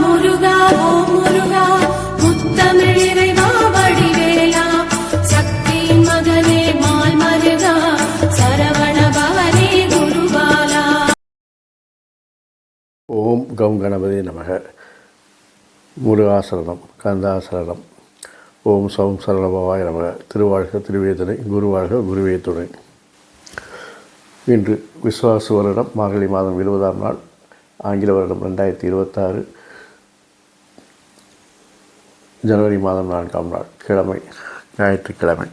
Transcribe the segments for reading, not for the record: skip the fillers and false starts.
முருகா ஓம் முருகா முத்தமிழ் இறைவா வடிவேலா சக்தியின் மகனே மால் மருகா சரவண பவனே குருபாலா. ஓம் கம் கணபதி நமக. முருகாசரணம், கந்தாசரணம். ஓம் சௌம் சரளபவாய நமக. திருவாழ்க திருவேதனை, குருவாழ்க குருவே துணை. இன்று விஸ்வாச வருடம் மார்கழி மாதம் 20ஆம் நாள், ஆங்கில வருடம் 2026, ஜனவரி மாதம் 4ஆம் நாள், கிழமை, ஞாயிற்றுக்கிழமை.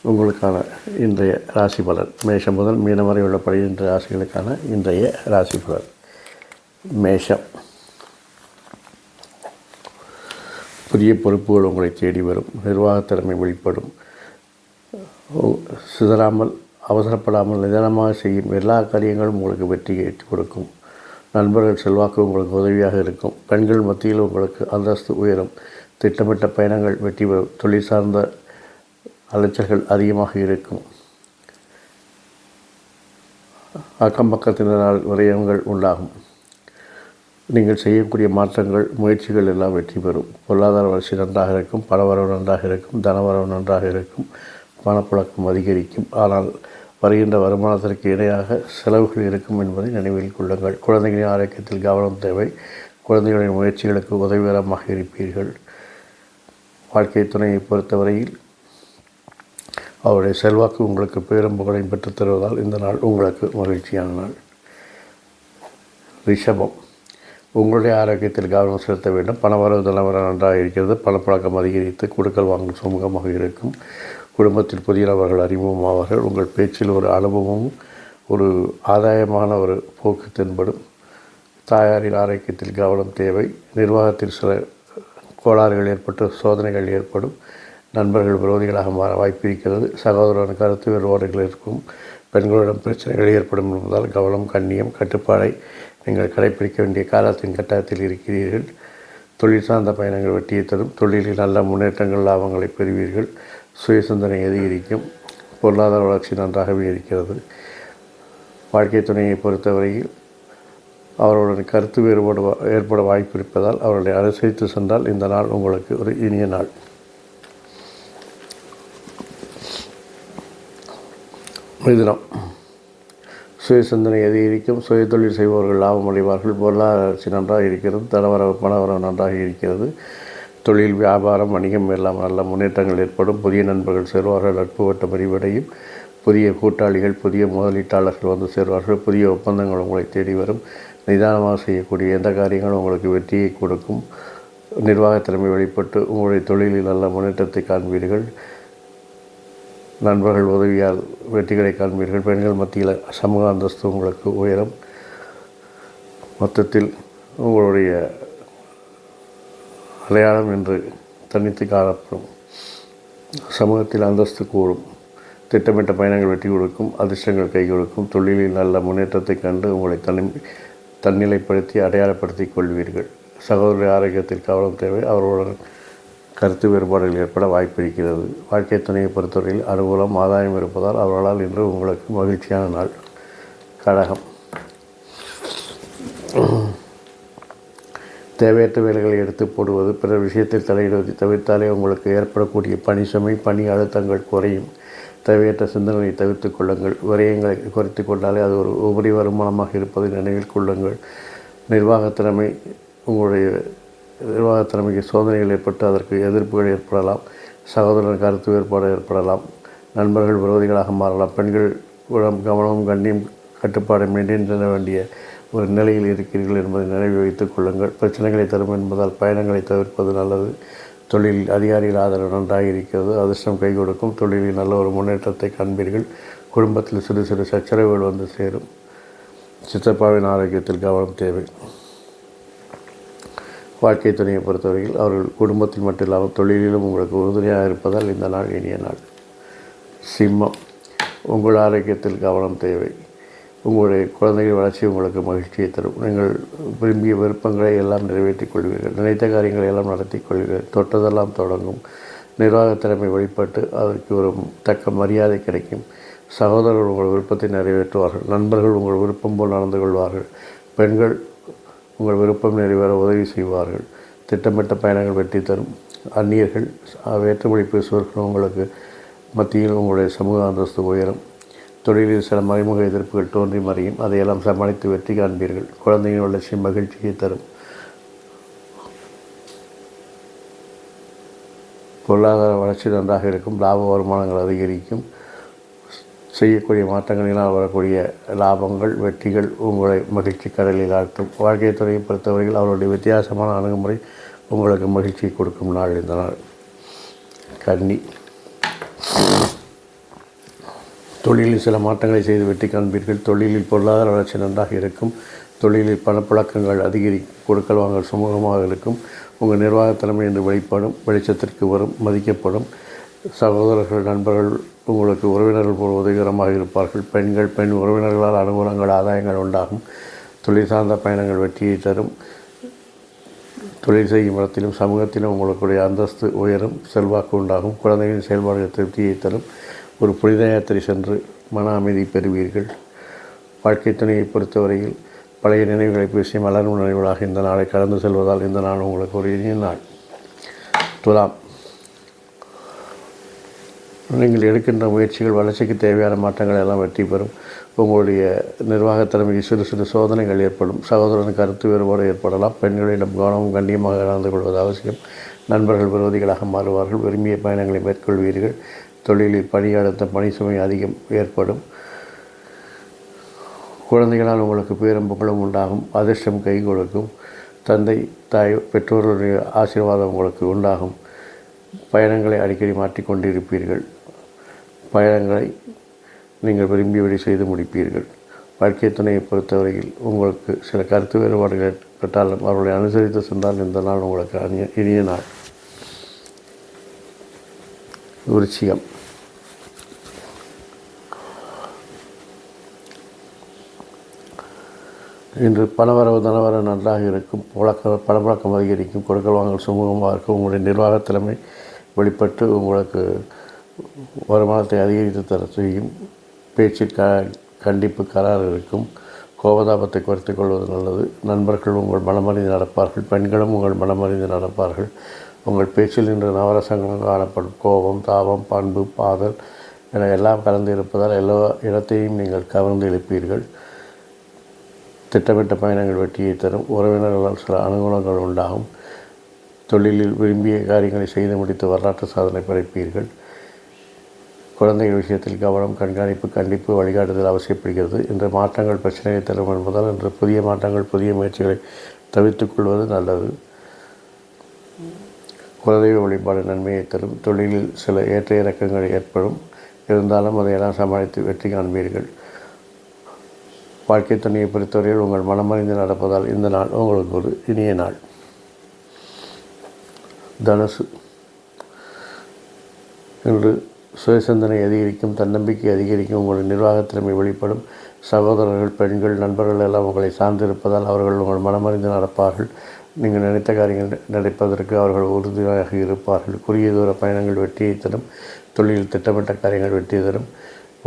உங்களுக்கான இன்றைய ராசி பலன். மேஷம் முதல் மீனம் வரை உள்ள 12 ராசிகளுக்கான இன்றைய ராசி பலன். மேஷம். புதிய பொறுப்புகள் உங்களை தேடி வரும். நிர்வாகத்திறமை வெளிப்படும். சிதறாமல் அவசரப்படாமல் நிதானமாக செய்யும் எல்லா காரியங்களும் உங்களுக்கு வெற்றியை ஏற்றிக் கொடுக்கும். நண்பர்கள் செல்வாக்கு உங்களுக்கு உதவியாக இருக்கும். பெண்கள் மத்தியில் உங்களுக்கு அந்தஸ்து உயரும். திட்டமிட்ட பயணங்கள் வெற்றி பெறும். தொழில் சார்ந்த அலைச்சல்கள் அதிகமாக இருக்கும். அக்கம் பக்கத்தினரால் விரயங்கள் உண்டாகும். நீங்கள் செய்யக்கூடிய மாற்றங்கள், முயற்சிகள் எல்லாம் வெற்றி பெறும். பொருளாதார வளர்ச்சி நன்றாக இருக்கும். பணவரவு நன்றாக இருக்கும். தனவரவு நன்றாக இருக்கும். பணப்புழக்கம் அதிகரிக்கும். ஆனால் வருகின்ற வருமானத்திற்கு இணையாக செலவுகள் இருக்கும் என்பதை நினைவில் கொள்ளுங்கள். குழந்தைகளின் ஆரோக்கியத்தில் கவனம் தேவை. குழந்தைகளின் முயற்சிகளுக்கு உதவிகரமாக இருப்பீர்கள். வாழ்க்கை துணையை பொறுத்தவரையில் அவருடைய செல்வாக்கு உங்களுக்கு பேரும் புகழையும் பெற்றுத் தருவதால் இந்த நாள் உங்களுக்கு மகிழ்ச்சியான நாள். ரிஷபம். உங்களுடைய ஆரோக்கியத்தில் கவனம் செலுத்த வேண்டும். பணவரவு தனவரவு நன்றாக இருக்கிறது. பணப்பழக்கம் அதிகரித்து கொடுக்கல் வாங்கல் சுமூகமாக இருக்கும். குடும்பத்தில் புதிய நபர்கள் அறிமுகமாவார்கள். உங்கள் பேச்சில் ஒரு அனுபவமும் ஒரு ஆதாயமான ஒரு போக்கு தென்படும். தாயாரின் ஆரோக்கியத்தில் கவனம் தேவை. நிர்வாகத்தில் சில கோளாறுகள் ஏற்பட்டு சோதனைகள் ஏற்படும். நண்பர்கள் விரோதிகளாக மாற வாய்ப்பு இருக்கிறது. சகோதரன் கருத்து வேறுபாடுகள் இருக்கும். பெண்களிடம் பிரச்சனைகள் ஏற்படும் என்பதால் கவனம், கண்ணியம், கட்டுப்பாடை நீங்கள் கடைப்பிடிக்க வேண்டிய காலத்தின் கட்டாயத்தில் இருக்கிறீர்கள். தொழில் சார்ந்த பயணங்கள் வெற்றியை தரும். தொழிலில் நல்ல முன்னேற்றங்கள், லாபங்களை பெறுவீர்கள். சுய சிந்தனை அதிகரிக்கும். பொருளாதார வளர்ச்சி நன்றாகவே இருக்கிறது. வாழ்க்கை துணையை பொறுத்தவரையில் அவர்களுடன் கருத்து வேறுபாடு ஏற்பட வாய்ப்பு இருப்பதால் அவர்களை அனுசரித்து சென்றால் இந்த நாள் உங்களுக்கு ஒரு இனிய நாள். மிதுனம். சுய சிந்தனை அதிகரிக்கும். சுய தொழில் செய்பவர்கள் லாபம் அடைவார்கள். பொருளாதார வளர்ச்சி நன்றாக இருக்கிறது. தனவரவு பணவரவு நன்றாக இருக்கிறது. தொழில், வியாபாரம், வணிகம் எல்லாம் நல்ல முன்னேற்றங்கள் ஏற்படும். புதிய நண்பர்கள் சேர்வார்கள். நட்பு வட்டம் விரிவடையும். புதிய கூட்டாளிகள், புதிய முதலீட்டாளர்கள் வந்து சேர்வார்கள். புதிய ஒப்பந்தங்கள் உங்களை தேடி வரும். நிதானமாக செய்யக்கூடிய எந்த காரியங்களும் உங்களுக்கு வெற்றியை கொடுக்கும். நிர்வாகத்திறமை வெளிப்பட்டு உங்களுடைய தொழிலில் நல்ல முன்னேற்றத்தை காண்பீர்கள். நண்பர்கள் உதவியால் வெற்றிகளை காண்பீர்கள். பெண்கள் மத்தியில் சமூக அந்தஸ்து உங்களுக்கு உயரும். மொத்தத்தில் உங்களுடைய அடையாளம் என்று தனித்து காணப்படும். சமூகத்தில் அந்தஸ்து கூடும். திட்டமிட்ட பயணங்கள் வெற்றி கொடுக்கும். அதிர்ஷ்டங்கள் கை கொடுக்கும். தொழிலில் நல்ல முன்னேற்றத்தை கண்டு உங்களை தன்னிலைப்படுத்தி அடையாளப்படுத்திக் கொள்வீர்கள். சகோதர ஆரோக்கியத்தில் கவனம் தேவை. அவர்களுடன் கருத்து வேறுபாடுகள் ஏற்பட வாய்ப்பு இருக்கிறது. வாழ்க்கை துணையை பொறுத்தவரையில் அனுகூலம், ஆதாயம் இருப்பதால் அவர்களால் இன்று உங்களுக்கு மகிழ்ச்சியான நாள். கடகம். தேவையற்ற வேலைகளை எடுத்து போடுவது, பிறர் விஷயத்தில் தலையிடுவதை தவிர்த்தாலே உங்களுக்கு ஏற்படக்கூடிய பணி சுமை, பணி அழுத்தங்கள் குறையும். தேவையற்ற சிந்தனையை தவிர்த்து கொள்ளுங்கள். விரயங்களை குறைத்து கொண்டாலே அது ஒரு உபரி வருமானமாக இருப்பதை நினைவில் கொள்ளுங்கள். நிர்வாகத்திறமை உங்களுடைய நிர்வாகத்திறமைக்கு சோதனைகள் ஏற்பட்டு அதற்கு எதிர்ப்புகள் ஏற்படலாம். சகோதரன் கருத்து வேறுபாடு ஏற்படலாம். நண்பர்கள் விரோதிகளாக மாறலாம். பெண்கள் கவனமும் கண்ணியம் கட்டுப்பாடு மெயின்டைன் செய்ய வேண்டிய ஒரு நிலையில் இருக்கிறீர்கள் என்பதை நினைவு வைத்துக் கொள்ளுங்கள். பிரச்சனைகளை தரும் என்பதால் பயணங்களை தவிர்ப்பது நல்லது. தொழிலில் அதிகாரிகள் ஆதரவு நன்றாக இருக்கிறது. அதிர்ஷ்டம் கை கொடுக்கும். தொழிலில் நல்ல ஒரு முன்னேற்றத்தை காண்பீர்கள். குடும்பத்தில் சிறு சிறு சச்சரவுகள் வந்து சேரும். சித்தப்பாவின் ஆரோக்கியத்தில் கவனம் தேவை. வாழ்க்கை துணையை பொறுத்தவரையில் அவர்கள் குடும்பத்தில் மட்டும் இல்லாமல் தொழிலிலும் உங்களுக்கு உறுதுணையாக இருப்பதால் இந்த நாள் இனிய நாள். சிம்மம். உங்கள் ஆரோக்கியத்தில் கவனம் தேவை. உங்களுடைய குழந்தைகள் வளர்ச்சி உங்களுக்கு மகிழ்ச்சியை தரும். நீங்கள் விரும்பிய விருப்பங்களை எல்லாம் நிறைவேற்றிக் கொள்வீர்கள். நினைத்த காரியங்களை எல்லாம் நடத்தி கொள்வீர்கள். தொட்டதெல்லாம் தொடங்கும். நிர்வாகத்திறமை வெளிப்பட்டு அதற்கு ஒரு தக்க மரியாதை கிடைக்கும். சகோதரர்கள் உங்கள் விருப்பத்தை நிறைவேற்றுவார்கள். நண்பர்கள் உங்கள் விருப்பம் போல் நடந்து கொள்வார்கள். பெண்கள் உங்கள் விருப்பம் நிறைவேற உதவி செய்வார்கள். திட்டமிட்ட பயணங்கள் வெற்றி தரும். அந்நியர்கள் வேற்றுமொழி பேசுவர்கள் உங்களுக்கு மத்தியில் உங்களுடைய சமூக அந்தஸ்து உயரும். தொழிலில் சில மறைமுக எதிர்ப்புகள் தோன்றி மறையும். அதையெல்லாம் சமாளித்து வெற்றி காண்பீர்கள். குழந்தையின் வளர்ச்சி மகிழ்ச்சியை தரும். பொருளாதார வளர்ச்சி நன்றாக இருக்கும். லாப வருமானங்கள் அதிகரிக்கும். செய்யக்கூடிய மாற்றங்களினால் வரக்கூடிய லாபங்கள் வெற்றிகள் உங்களை மகிழ்ச்சி கடலில் ஆழ்த்தும். வாழ்க்கை துறையை பொறுத்தவரையில் அவருடைய வித்தியாசமான அணுகுமுறை உங்களுக்கு மகிழ்ச்சியை கொடுக்கும் நாள் இந்த நாள். கன்னி, தொழிலில் சில மாற்றங்களை செய்து வெற்றி காண்பீர்கள். தொழிலில் பொருளாதார வளர்ச்சி நன்றாக இருக்கும். தொழிலில் பணப்புழக்கங்கள் அதிகரிக்கும். கொடுக்கல் வாங்கல் சுமூகமாக இருக்கும். உங்கள் நிர்வாக திறமை என்று வெளிப்படும். வெளிச்சத்திற்கு வரும். மதிக்கப்படும். சகோதரர்கள் நண்பர்கள் உங்களுக்கு உறவினர்கள் போல் உதவிகரமாக இருப்பார்கள். பெண் உறவினர்களால் அனுகூலங்கள் ஆதாயங்கள் உண்டாகும். தொழில் சார்ந்த பயணங்கள் வெற்றியை தரும். தொழில் செய்யும் இடத்திலும் சமூகத்திலும் உங்களுடைய அந்தஸ்து உயரும். செல்வாக்கு உண்டாகும். குழந்தைகளின் செயல்பாடுகள் திருப்தியை தரும். ஒரு புனித யாத்திரை சென்று மன அமைதி பெறுவீர்கள். வாழ்க்கை துணையை பொறுத்தவரையில் பழைய நினைவுகளை பேசி மலரும் நினைவுகளாக இந்த நாளை கடந்து செல்வதால் இந்த நாள் உங்களுக்கு ஒரு இனிய நாள். துலாம், நீங்கள் எடுக்கின்ற முயற்சிகள் வளர்ச்சிக்கு தேவையான மாற்றங்கள் எல்லாம் வெற்றி பெறும். உங்களுடைய நிர்வாக திறமைக்கு சிறு சிறு சோதனைகள் ஏற்படும். சகோதரன் கருத்து வேறுபாடு ஏற்படலாம். பெண்களிடம் கவனமும் கண்ணியமாக நடந்து கொள்வது அவசியம். நண்பர்கள் விரோதிகளாக மாறுவார்கள். விரும்பிய பயணங்களை மேற்கொள்வீர்கள். தொழிலில் பணியாளத்த பணி சுமை அதிகம் ஏற்படும். குழந்தைகளால் உங்களுக்கு பேரும் புகழும் உண்டாகும். அதிர்ஷ்டம் கை கொடுக்கும். தந்தை தாய் பெற்றோர்களுடைய ஆசீர்வாதம் உங்களுக்கு உண்டாகும். பயணங்களை அடிக்கடி மாற்றிக்கொண்டிருப்பீர்கள். பயணங்களை நீங்கள் விரும்பியபடி செய்து முடிப்பீர்கள். வாழ்க்கை துணையை பொறுத்தவரையில் உங்களுக்கு சில கருத்து வேறுபாடுகள் ஏற்பட்டாலும் அவர்களை அனுசரித்து சென்றால் இந்த நாள் உங்களுக்கு இனிய நாள். விருச்சிகம், இன்று பணவரவு தனவரவு நன்றாக இருக்கும். பணப்பழக்கம் அதிகரிக்கும். கொடுக்கல் வாங்கல் சுமூகமாக இருக்கும். உங்களுடைய நிர்வாக திறமை வெளிப்பட்டு உங்களுக்கு வருமானத்தை அதிகரித்து தர செய்யும். பேச்சில் கண்டிப்பு கரார் இருக்கும். கோபதாபத்தை குறைத்துக் கொள்வது நல்லது. நண்பர்கள் உங்கள் மனமறிந்து நடப்பார்கள். பெண்களும் உங்கள் மனமறிந்து நடப்பார்கள். உங்கள் பேச்சில் இன்று நவரசங்களும் காணப்படும். கோபம், தாபம், பண்பு, பாதல் என எல்லாம் கலந்து இருப்பதால் எல்லா இடத்தையும் நீங்கள் கவர்ந்து எழுப்பீர்கள். திட்டமிட்ட பயணங்கள் வெற்றியை தரும். உறவினர்களால் சில அனுகூலங்கள் உண்டாகும். தொழிலில் விரும்பிய காரியங்களை செய்து முடித்து வரலாற்று சாதனை படைப்பீர்கள். குழந்தைகள் விஷயத்தில் கவனம், கண்காணிப்பு, கண்டிப்பு, வழிகாட்டுதல் அவசியப்படுகிறது. இன்று மாற்றங்கள் பிரச்சனையை தரும் என்பதால் இன்று புதிய மாற்றங்கள் புதிய முயற்சிகளை தவிர்த்துக் கொள்வது நல்லது. குலதெய்வ வழிபாடு நன்மையை தரும். தொழிலில் சில ஏற்ற இறக்கங்கள் ஏற்படும். இருந்தாலும் அதையெல்லாம் சமாளித்து வெற்றி காண்பீர்கள். வாழ்க்கை துணையை பொறுத்தவரையில் உங்கள் மனமறிந்து நடப்பதால் இந்த நாள் உங்களுக்கு ஒரு இனிய நாள். தனுசு, இன்று சுயசிந்தனை அதிகரிக்கும். தன்னம்பிக்கை அதிகரிக்கும். உங்களுடைய நிர்வாகத்திறமை வெளிப்படும். சகோதரர்கள், பெண்கள், நண்பர்கள் எல்லாம் உங்களை சார்ந்திருப்பதால் அவர்கள் உங்கள் மனமறிந்து நடப்பார்கள். நீங்கள் நினைத்த காரியங்கள் நடப்பதற்கு அவர்கள் உறுதியாக இருப்பார்கள். குறுகிய தூர பயணங்கள் வெற்றியை தரும். தொழிலில் திட்டமிட்ட காரியங்கள் வெற்றி தரும்.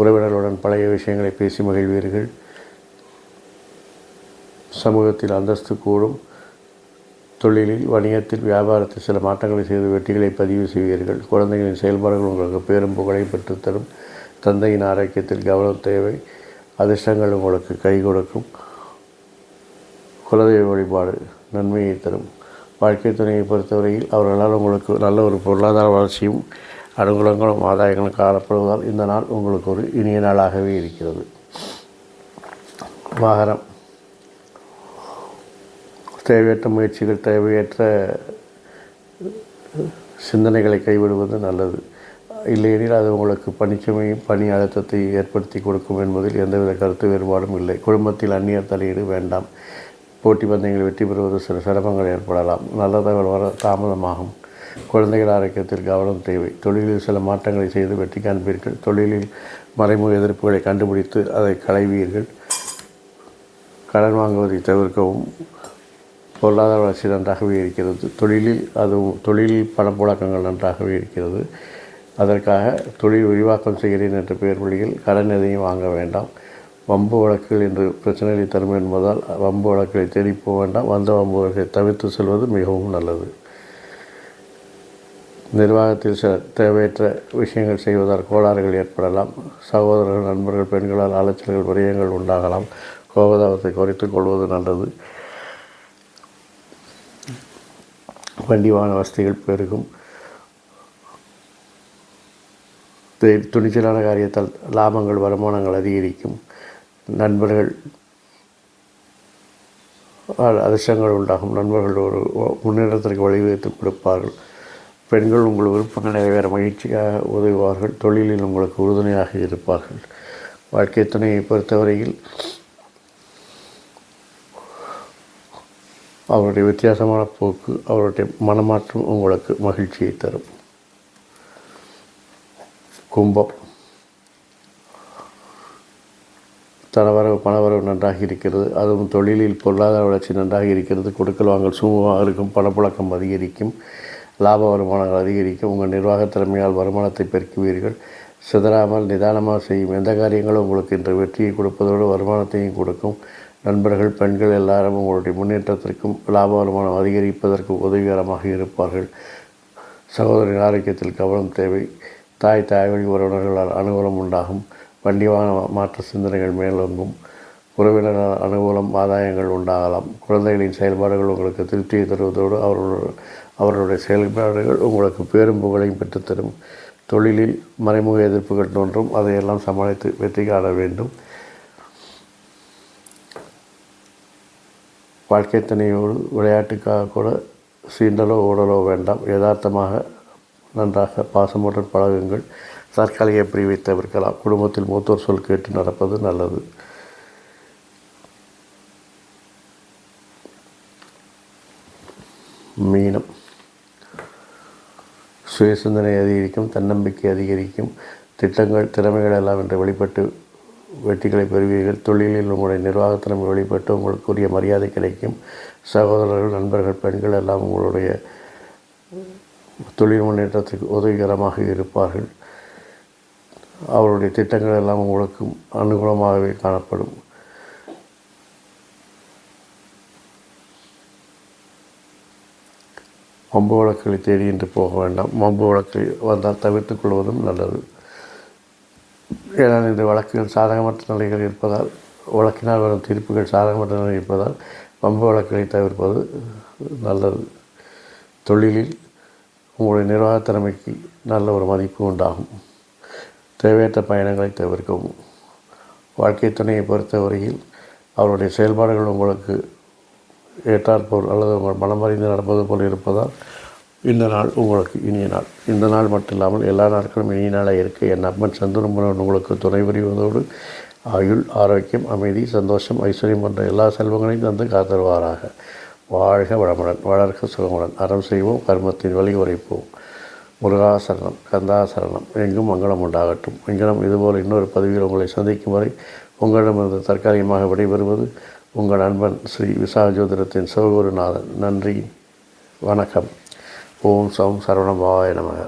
உறவினர்களுடன் பழைய விஷயங்களை பேசி மகிழ்வீர்கள். சமூகத்தில் அந்தஸ்து கூடும். தொழிலில், வணிகத்தில், வியாபாரத்தில் சில மாற்றங்களை செய்து வெற்றிகளை பதிவு செய்வீர்கள். குழந்தைகளின் செயல்பாடுகள் உங்களுக்கு பேரும் புகழை பெற்றுத்தரும். தந்தையின் ஆரோக்கியத்தில் கவனம் தேவை. அதிர்ஷ்டங்கள் உங்களுக்கு கை கொடுக்கும். குலதெய்வ வழிபாடு நன்மையை தரும். வாழ்க்கை துணையை பொறுத்தவரையில் அவர்களால் உங்களுக்கு நல்ல ஒரு பொருளாதார வளர்ச்சியும் அனுகூலங்களும் ஆதாயங்களும் காணப்படுவதால் இந்த நாள் உங்களுக்கு ஒரு இனிய நாளாகவே இருக்கிறது. மகரம், தேவையற்ற முயற்சிகள், தேவையற்ற சிந்தனைகளை கைவிடுவது நல்லது. இல்லையெனில் அது உங்களுக்கு பணிச்சுமையும் பணி அழுத்தத்தை ஏற்படுத்தி கொடுக்கும் என்பதில் எந்தவித கருத்து வேறுபாடும் இல்லை. குடும்பத்தில் அந்நியர் தலையீடு வேண்டாம். போட்டி பந்தயங்கள் வெற்றி பெறுவது சில சிரமங்கள் ஏற்படலாம். நல்ல தகவல் வர தாமதமாகும். குழந்தைகள் ஆரோக்கியத்தில் கவனம் தேவை. தொழிலில் சில மாற்றங்களை செய்து வெற்றி காண்பீர்கள். தொழிலில் மறைமுக எதிர்ப்புகளை கண்டுபிடித்து அதை களைவீர்கள். கடன் வாங்குவதை தவிர்க்கவும். பொருளாதார வளர்ச்சி நன்றாகவே இருக்கிறது. தொழிலில் பணப்புழக்கங்கள் நன்றாகவே இருக்கிறது. அதற்காக தொழில் விரிவாக்கம் செய்கிறேன் என்ற பெயர் வழியில் கடன் எதையும் வாங்க வேண்டாம். வம்பு வழக்குகள் என்று பிரச்சனைகளை தரும் என்பதால் வம்பு வழக்குகளை தேடி போக வேண்டாம். வந்த வம்பு வழக்கை தவிர்த்து செல்வது மிகவும் நல்லது. நிர்வாகத்தில் சில தேவையற்ற விஷயங்கள் செய்வதால் கோளாறுகள் ஏற்படலாம். சகோதரர்கள், நண்பர்கள், பெண்களால் அலைச்சல்கள், விரயங்கள் உண்டாகலாம். கோபதாபத்தை குறைத்துக் கொள்வது நல்லது. வண்டி வாகன வசதிகள் பெருகும். துணிச்சலான காரியத்தால் லாபங்கள், வருமானங்கள் அதிகரிக்கும். நண்பர்கள் அதிர்ஷ்டங்கள் உண்டாகும். நண்பர்கள் ஒரு முன்னேற்றத்திற்கு வழிவகுத்து கொடுப்பார்கள். பெண்கள் உங்கள் விருப்பங்கள் நிறைவேற மகிழ்ச்சியாக உதவுவார்கள். தொழிலில் உங்களுக்கு உறுதுணையாக இருப்பார்கள். வாழ்க்கை துணையை பொறுத்தவரையில் அவருடைய வித்தியாசமான போக்கு, அவருடைய மனமாற்றம் உங்களுக்கு மகிழ்ச்சியை தரும். கும்பம். தனவரவு பணவரவு நன்றாக இருக்கிறது. அதுவும் தொழிலில் பொருளாதார வளர்ச்சி நன்றாக இருக்கிறது. கொடுக்கல் வாங்கல் சுமூகமாக இருக்கும். பணப்புழக்கம் அதிகரிக்கும். லாப வருமானங்கள் அதிகரிக்கும். உங்கள் நிர்வாக திறமையால் வருமானத்தை பெருக்குவீர்கள். சிதறாமல் நிதானமாக செய்யும் எந்த காரியங்களும் உங்களுக்கு இன்று வெற்றியை கொடுப்பதோடு வருமானத்தையும் கொடுக்கும். நண்பர்கள், பெண்கள் எல்லாரும் உங்களுடைய முன்னேற்றத்திற்கும் லாப வருமானம் அதிகரிப்பதற்கும் உதவிகரமாக இருப்பார்கள். சகோதரின் ஆரோக்கியத்தில் கவனம் தேவை. தாய் வழி உறவினர்களால் அனுகூலம் உண்டாகும். வண்டி வாகன மாற்ற சிந்தனைகள் மேலோங்கும். உறவினரால் அனுகூலம், ஆதாயங்கள் உண்டாகலாம். குழந்தைகளின் செயல்பாடுகள் உங்களுக்கு திருப்தியை தருவதோடு அவர்களுடைய செயல்பாடுகள் உங்களுக்கு பேரும் புகழையும் பெற்றுத்தரும். தொழிலில் மறைமுக எதிர்ப்புகள் தோன்றும். அதையெல்லாம் சமாளித்து வெற்றி காண வேண்டும். வாழ்க்கை துணையோடு விளையாட்டுக்காக கூட சீண்டலோ ஓடலோ வேண்டாம். யதார்த்தமாக நன்றாக பாசமுடன் பழகுங்கள். தற்காலிக பிரிவை தவிர்க்கலாம். குடும்பத்தில் மூத்தோர் சொல் கேட்டு நடப்பது நல்லது. மீனம். சுய சிந்தனை அதிகரிக்கும். தன்னம்பிக்கை அதிகரிக்கும். திட்டங்கள், திறமைகள் எல்லாம் என்று வெளிப்பட்டு வெற்றிகளை பெறுவீர்கள். தொழிலில் உங்களுடைய நிர்வாகத்திறமை வெளிப்பட்டு உங்களுக்குரிய மரியாதை கிடைக்கும். சகோதரர்கள், நண்பர்கள், பெண்கள் எல்லாம் உங்களுடைய தொழில் முன்னேற்றத்திற்கு உதவிகரமாக இருப்பார்கள். அவருடைய திட்டங்கள் எல்லாம் உங்களுக்கு அனுகூலமாகவே காணப்படும். வம்பு வழக்குகளை தேடி என்று போக வேண்டாம். வம்பு வழக்கு வந்தால் தவிர்த்துக் கொள்வதும் நல்லது. ஏனால் இந்த வழக்குகள் சாதகமற்ற நிலைகள் இருப்பதால், வழக்கினால் வரும் தீர்ப்புகள் சாதகமற்ற நிலை இருப்பதால் வம்பு வழக்குகளை தவிர்ப்பது நல்லது. தொழிலில் உங்களுடைய நிர்வாகத் திறமைக்கு நல்ல ஒரு மதிப்பு உண்டாகும். தேவையற்ற பயணங்களை தவிர்க்கவும். வாழ்க்கை துணையை பொறுத்தவரையில் அவருடைய செயல்பாடுகள் உங்களுக்கு ஏற்றாற்போல் அல்லது உங்கள் மனமறிந்து நடப்பது போல் இருப்பதால் இந்த நாள் உங்களுக்கு இனிய நாள். இந்த நாள் மட்டும் இல்லாமல் எல்லா நாட்களும் இனிய நாளாக இருக்க என் அப்பன் சந்திரமுடன் உங்களுக்கு துணை புரிவதோடு ஆயுள், ஆரோக்கியம், அமைதி, சந்தோஷம், ஐஸ்வர்யம் போன்ற எல்லா செல்வங்களையும் தந்து காத்தருவாராக. வாழ்க வளமுடன், வளர்க்க சுகமுடன். அறம் செய்வோம், கர்மத்தின் வழி உரைப்போம். முருகாசரணம், கந்தாசரணம். எங்கும் மங்களம் உண்டாகட்டும். எங்கிலும் இதுபோல் இன்னொரு பதிவில் உங்களை சந்திக்கும் வரை உங்களிடமிருந்து தற்காலிகமாக விடைபெறுவது உங்கள் நண்பன் ஸ்ரீ விசாக ஜோதிடத்தின் சிவகுருநாதன். நன்றி, வணக்கம். ஓம் சௌம் சரவண பவாய நமக.